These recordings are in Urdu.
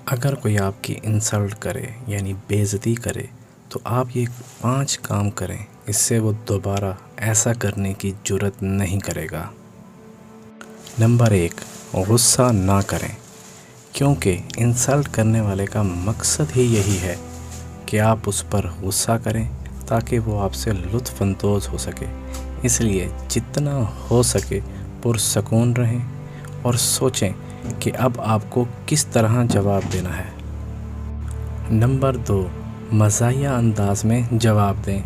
اگر کوئی آپ کی انسلٹ کرے یعنی بے عزتی کرے تو آپ یہ 5 کام کریں، اس سے وہ دوبارہ ایسا کرنے کی جرات نہیں کرے گا۔ نمبر 1، غصہ نہ کریں، کیونکہ انسلٹ کرنے والے کا مقصد ہی یہی ہے کہ آپ اس پر غصہ کریں تاکہ وہ آپ سے لطف اندوز ہو سکے۔ اس لیے جتنا ہو سکے پرسکون رہیں اور سوچیں کہ اب آپ کو کس طرح جواب دینا ہے۔ نمبر 2، مزاحیہ انداز میں جواب دیں۔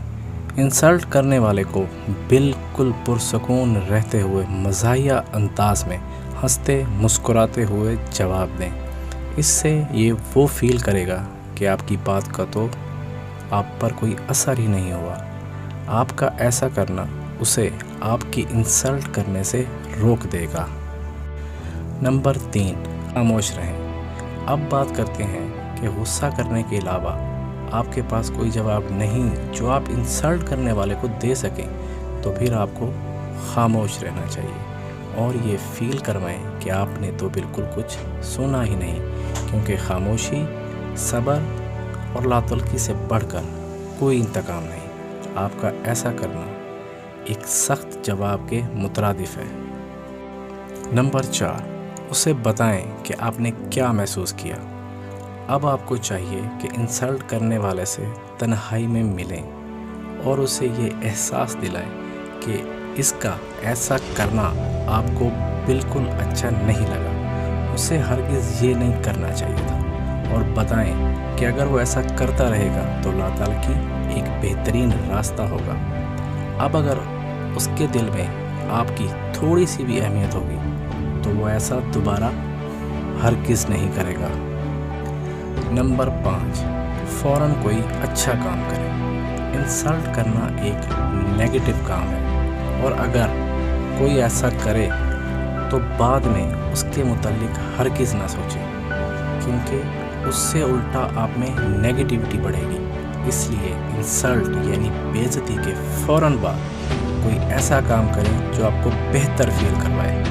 انسلٹ کرنے والے کو بالکل پرسکون رہتے ہوئے مزاحیہ انداز میں ہنستے مسکراتے ہوئے جواب دیں۔ اس سے یہ وہ فیل کرے گا کہ آپ کی بات کا تو آپ پر کوئی اثر ہی نہیں ہوا۔ آپ کا ایسا کرنا اسے آپ کی انسلٹ کرنے سے روک دے گا۔ نمبر 3، خاموش رہیں۔ اب بات کرتے ہیں کہ غصہ کرنے کے علاوہ آپ کے پاس کوئی جواب نہیں جو آپ انسلٹ کرنے والے کو دے سکیں، تو پھر آپ کو خاموش رہنا چاہیے اور یہ فیل کروائیں کہ آپ نے تو بالکل کچھ سنا ہی نہیں، کیونکہ خاموشی صبر اور لاتعلقی سے بڑھ کر کوئی انتقام نہیں۔ آپ کا ایسا کرنا ایک سخت جواب کے مترادف ہے۔ نمبر 4، اسے بتائیں کہ آپ نے کیا محسوس کیا۔ اب آپ کو چاہیے کہ انسلٹ کرنے والے سے تنہائی میں ملیں اور اسے یہ احساس دلائیں کہ اس کا ایسا کرنا آپ کو بالکل اچھا نہیں لگا، اسے ہرگز یہ نہیں کرنا چاہیے تھا، اور بتائیں کہ اگر وہ ایسا کرتا رہے گا تو اللہ تعالیٰ کی ایک بہترین راستہ ہوگا۔ اب اگر اس کے دل میں آپ کی تھوڑی سی بھی اہمیت ہوگی تو وہ ایسا دوبارہ ہرگز نہیں کرے گا۔ نمبر 5، فوراً کوئی اچھا کام کریں۔ انسلٹ کرنا ایک نیگیٹو کام ہے، اور اگر کوئی ایسا کرے تو بعد میں اس کے متعلق ہرگز نہ سوچیں، کیونکہ اس سے الٹا آپ میں نیگیٹیوٹی بڑھے گی۔ اس لیے انسلٹ یعنی بے عزتی کے فوراً بعد کوئی ایسا کام کریں جو آپ کو بہتر فیل کروائے۔